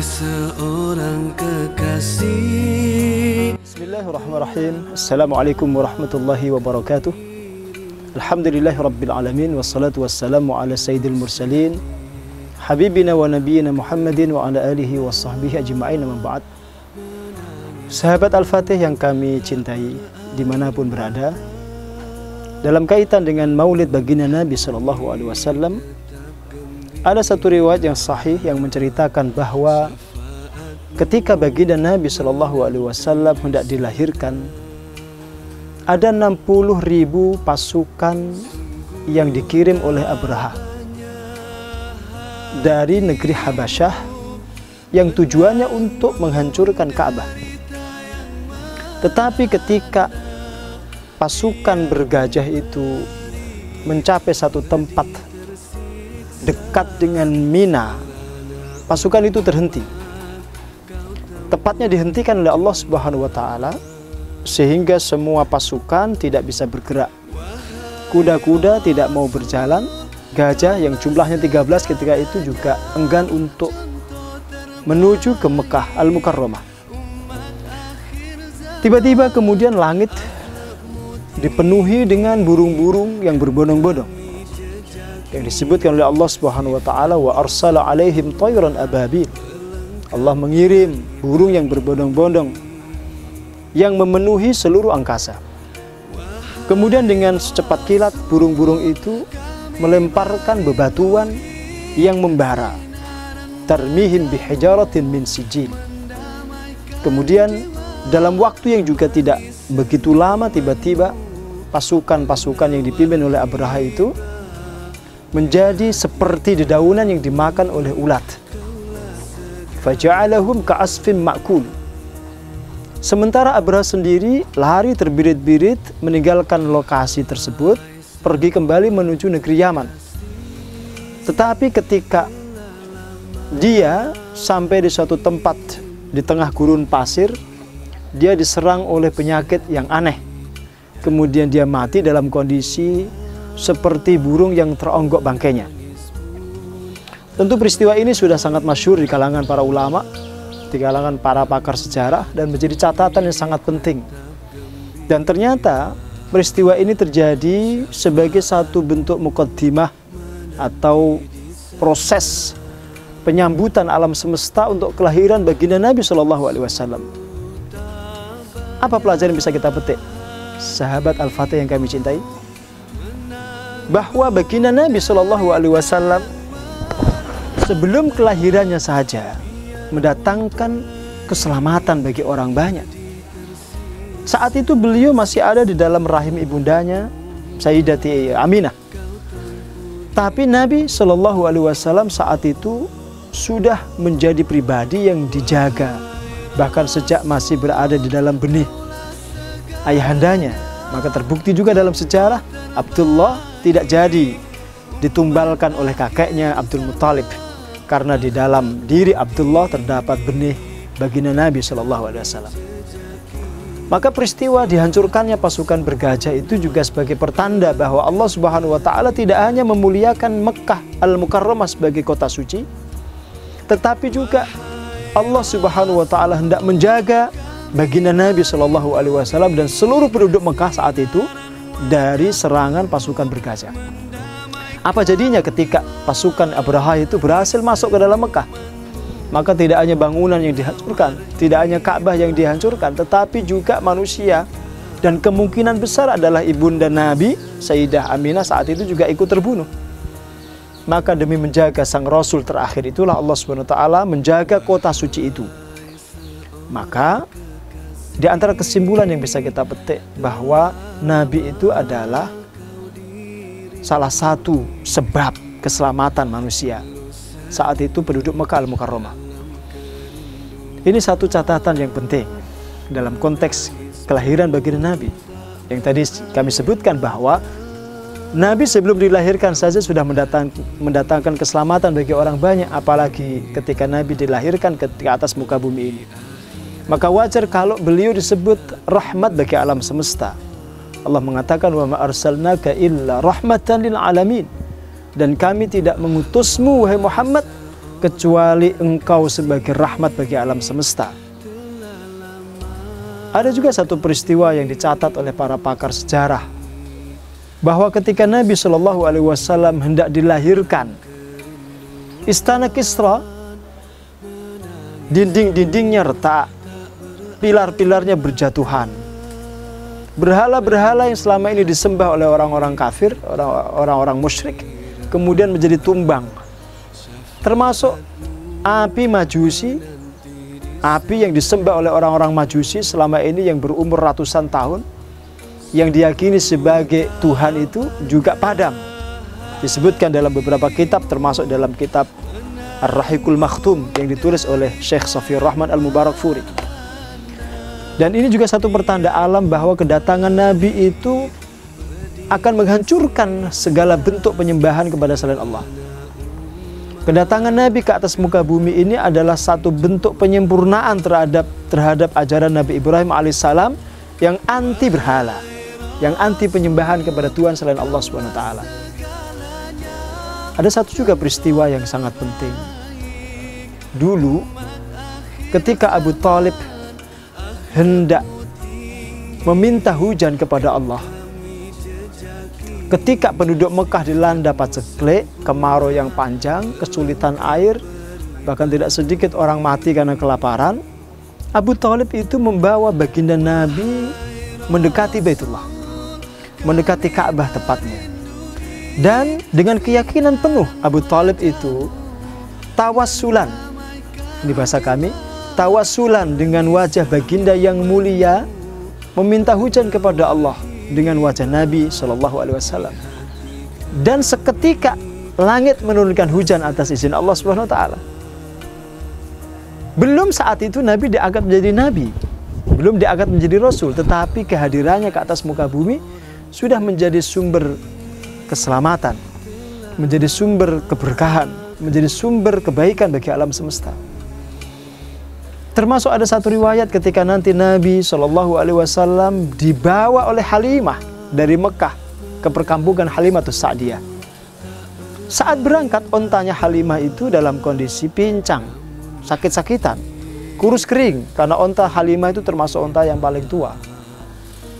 seorang kekasih. Bismillahirrahmanirrahim. Assalamualaikum warahmatullahi wabarakatuh. Alhamdulillahirabbil alamin wassalatu wassalamu ala sayyidil mursalin habibina wa nabiyina Muhammadin wa ala alihi wa sahbihi ajma'in, amma ba'd. Sahabat Al-Fatih yang kami cintai dimanapun berada, dalam kaitan dengan maulid baginda Nabi SAW, ada satu riwayat yang sahih yang menceritakan bahwa ketika baginda Nabi SAW hendak dilahirkan, ada 60.000 pasukan yang dikirim oleh Abraha dari negeri Habasyah yang tujuannya untuk menghancurkan Ka'bah. Tetapi ketika pasukan bergajah itu mencapai satu tempat dekat dengan Mina, pasukan itu terhenti. Tepatnya dihentikan oleh Allah Subhanahu wa Ta'ala, sehingga semua pasukan tidak bisa bergerak. Kuda-kuda tidak mau berjalan, gajah yang jumlahnya 13 ketika itu juga enggan untuk menuju ke Mekah Al-Mukarramah. Tiba-tiba kemudian langit dipenuhi dengan burung-burung yang berbondong-bondong, yang disebutkan oleh Allah Subhanahu wa Ta'ala, wa arsala alaihim tayran ababil. Allah mengirim burung yang berbondong-bondong yang memenuhi seluruh angkasa. Kemudian dengan secepat kilat burung-burung itu melemparkan bebatuan yang membara, tarmihim bihijaratin min sijil. Kemudian dalam waktu yang juga tidak begitu lama, tiba-tiba pasukan-pasukan yang dipimpin oleh Abraha itu menjadi seperti dedaunan yang dimakan oleh ulat. Faja'alahum ka'asfin ma'kul. Sementara Abraha sendiri lari terbirit-birit meninggalkan lokasi tersebut, pergi kembali menuju negeri Yaman. Tetapi ketika dia sampai di suatu tempat di tengah gurun pasir, dia diserang oleh penyakit yang aneh. Kemudian dia mati dalam kondisi seperti burung yang teronggok bangkainya. Tentu peristiwa ini sudah sangat masyhur di kalangan para ulama, di kalangan para pakar sejarah, dan menjadi catatan yang sangat penting. Dan ternyata peristiwa ini terjadi sebagai satu bentuk muqaddimah atau proses penyambutan alam semesta untuk kelahiran baginda Nabi SAW. Apa pelajaran yang bisa kita petik, sahabat Al-Fatih yang kami cintai? Bahwa baginda Nabi SAW sebelum kelahirannya saja mendatangkan keselamatan bagi orang banyak. Saat itu beliau masih ada di dalam rahim ibundanya Sayyidati Aminah. Tapi Nabi SAW saat itu sudah menjadi pribadi yang dijaga, bahkan sejak masih berada di dalam benih ayahandanya. Maka terbukti juga dalam sejarah, Abdullah tidak jadi ditumbalkan oleh kakeknya Abdul Muttalib, karena di dalam diri Abdullah terdapat benih baginda Nabi SAW. Maka peristiwa dihancurkannya pasukan bergajah itu juga sebagai pertanda bahwa Allah Subhanahu wa Ta'ala tidak hanya memuliakan Mekah Al-Mukarramah sebagai kota suci, tetapi juga Allah Subhanahu wa Ta'ala hendak menjaga baginda Nabi SAW dan seluruh penduduk Mekah saat itu dari serangan pasukan bergajah. Apa jadinya ketika pasukan Abraha itu berhasil masuk ke dalam Mekah? Maka tidak hanya bangunan yang dihancurkan, tidak hanya Ka'bah yang dihancurkan, tetapi juga manusia, dan kemungkinan besar adalah ibunda Nabi Sayyidah Aminah saat itu juga ikut terbunuh. Maka demi menjaga sang Rasul terakhir itulah Allah SWT menjaga kota suci itu. Maka di antara kesimpulan yang bisa kita petik bahwa Nabi itu adalah salah satu sebab keselamatan manusia saat itu penduduk Mekah Al-Mukarramah. Ini satu catatan yang penting dalam konteks kelahiran baginda Nabi, yang tadi kami sebutkan bahwa Nabi sebelum dilahirkan saja sudah mendatangkan keselamatan bagi orang banyak, apalagi ketika Nabi dilahirkan ke atas muka bumi ini. Maka wajar kalau beliau disebut rahmat bagi alam semesta. Allah mengatakan, wa ma arsalnaka illa rahmatan lil alamin. Dan kami tidak mengutusmu wahai Muhammad kecuali engkau sebagai rahmat bagi alam semesta. Ada juga satu peristiwa yang dicatat oleh para pakar sejarah, bahwa ketika Nabi Shallallahu Alaihi Wasallam hendak dilahirkan, istana Kisra dinding-dindingnya retak, pilar-pilarnya berjatuhan. Berhala-berhala yang selama ini disembah oleh orang-orang kafir, orang-orang musyrik, kemudian menjadi tumbang. Termasuk api Majusi, api yang disembah oleh orang-orang Majusi selama ini yang berumur ratusan tahun, yang diyakini sebagai Tuhan itu juga padam. Disebutkan dalam beberapa kitab, termasuk dalam kitab Ar-Rahiqul Makhtum yang ditulis oleh Syekh Safiyur Rahman Al-Mubarakfuri. Dan ini juga satu pertanda alam bahwa kedatangan Nabi itu akan menghancurkan segala bentuk penyembahan kepada selain Allah. Kedatangan Nabi ke atas muka bumi ini adalah satu bentuk penyempurnaan terhadap ajaran Nabi Ibrahim alaihissalam yang anti berhala, yang anti penyembahan kepada Tuhan selain Allah Subhanahu wa taala. Ada satu juga peristiwa yang sangat penting. Dulu ketika Abu Thalib hendak meminta hujan kepada Allah, ketika penduduk Mekah dilanda paceklik, kemarau yang panjang, kesulitan air, bahkan tidak sedikit orang mati karena kelaparan, Abu Thalib itu membawa baginda Nabi mendekati Baitullah, mendekati Ka'bah tepatnya. Dan dengan keyakinan penuh Abu Thalib itu tawassulan, ini bahasa kami, tawassulan dengan wajah baginda yang mulia, meminta hujan kepada Allah dengan wajah Nabi SAW. Dan seketika langit menurunkan hujan atas izin Allah Subhanahu wa taala. Belum saat itu Nabi diangkat menjadi nabi, belum diangkat menjadi rasul, tetapi kehadirannya ke atas muka bumi sudah menjadi sumber keselamatan, menjadi sumber keberkahan, menjadi sumber kebaikan bagi alam semesta. Termasuk ada satu riwayat ketika nanti Nabi SAW dibawa oleh Halimah dari Mekah ke perkampungan Halimatus Sa'diyah. Saat berangkat, ontanya Halimah itu dalam kondisi pincang, sakit-sakitan, kurus kering, karena onta Halimah itu termasuk onta yang paling tua.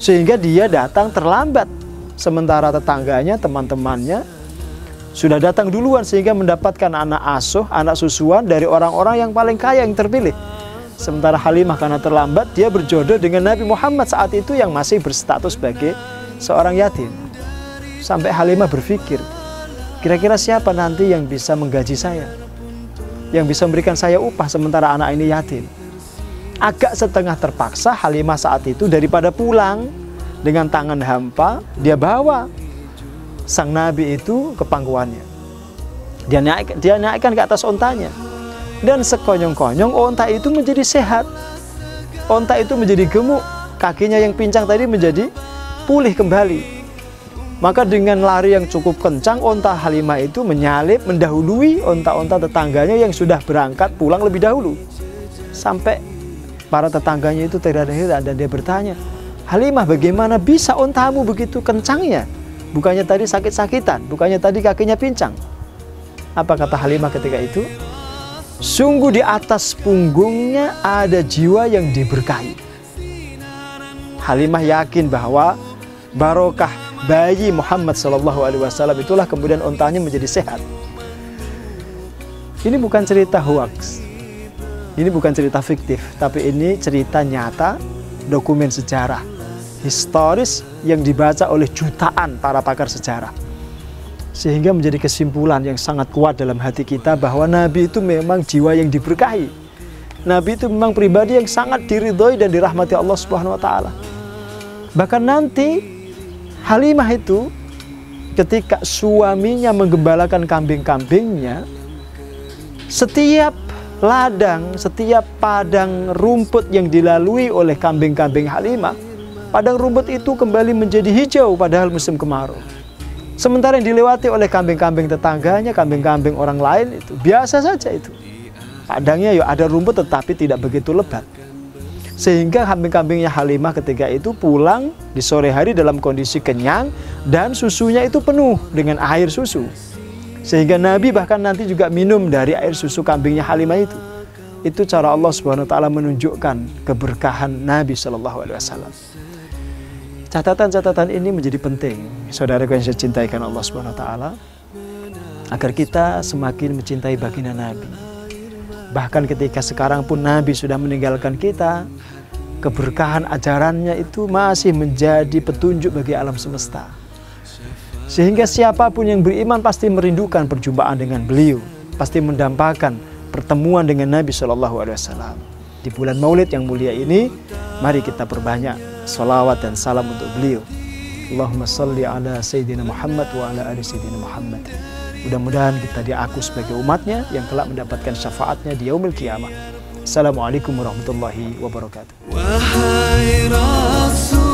Sehingga dia datang terlambat, sementara tetangganya, teman-temannya sudah datang duluan sehingga mendapatkan anak asuh, anak susuan dari orang-orang yang paling kaya yang terpilih. Sementara Halimah karena terlambat, dia berjodoh dengan Nabi Muhammad saat itu yang masih berstatus sebagai seorang yatim. Sampai Halimah berpikir, kira-kira siapa nanti yang bisa menggaji saya, yang bisa memberikan saya upah sementara anak ini yatim. Agak setengah terpaksa Halimah saat itu daripada pulang dengan tangan hampa, dia bawa sang Nabi itu ke pangkuannya. Dia naikkan ke atas ontanya. Dan sekonyong-konyong onta itu menjadi sehat, onta itu menjadi gemuk, kakinya yang pincang tadi menjadi pulih kembali. Maka dengan lari yang cukup kencang, onta Halimah itu menyalip, mendahului onta-onta tetangganya yang sudah berangkat pulang lebih dahulu. Sampai para tetangganya itu terheran-heran dan dia bertanya, Halimah, bagaimana bisa ontamu begitu kencangnya? Bukannya tadi sakit-sakitan, bukannya tadi kakinya pincang. Apa kata Halimah ketika itu? Sungguh di atas punggungnya ada jiwa yang diberkahi. Halimah yakin bahwa barokah bayi Muhammad SAW itulah kemudian ontanya menjadi sehat. Ini bukan cerita hoax, ini bukan cerita fiktif, tapi ini cerita nyata, dokumen sejarah historis yang dibaca oleh jutaan para pakar sejarah. Sehingga menjadi kesimpulan yang sangat kuat dalam hati kita bahwa Nabi itu memang jiwa yang diberkahi. Nabi itu memang pribadi yang sangat diridhoi dan dirahmati Allah Subhanahu wa taala. Bahkan nanti Halimah itu ketika suaminya menggembalakan kambing-kambingnya, setiap ladang, setiap padang rumput yang dilalui oleh kambing-kambing Halimah, padang rumput itu kembali menjadi hijau padahal musim kemarau. Sementara yang dilewati oleh kambing-kambing tetangganya, kambing-kambing orang lain itu biasa saja itu. Padangnya ya ada rumput tetapi tidak begitu lebat. Sehingga kambing-kambingnya Halimah ketika itu pulang di sore hari dalam kondisi kenyang dan susunya itu penuh dengan air susu. Sehingga Nabi bahkan nanti juga minum dari air susu kambingnya Halimah itu. Itu cara Allah Subhanahu wa taala menunjukkan keberkahan Nabi sallallahu alaihi wasallam. Catatan-catatan ini menjadi penting, saudaraku yang saya cintai Allah Subhanahu wa taala, agar kita semakin mencintai baginda Nabi. Bahkan ketika sekarang pun Nabi sudah meninggalkan kita, keberkahan ajarannya itu masih menjadi petunjuk bagi alam semesta. Sehingga siapapun yang beriman pasti merindukan perjumpaan dengan beliau, pasti mendambakan pertemuan dengan Nabi SAW. Di bulan Maulid yang mulia ini, mari kita perbanyak salawat dan salam untuk beliau. Allahumma salli ala Sayyidina Muhammad wa ala ali Sayyidina Muhammad. Mudah-mudahan kita diaku sebagai umatnya yang kelak mendapatkan syafaatnya di yaumil qiyamah. Assalamualaikum warahmatullahi wabarakatuh. Wahai Rasul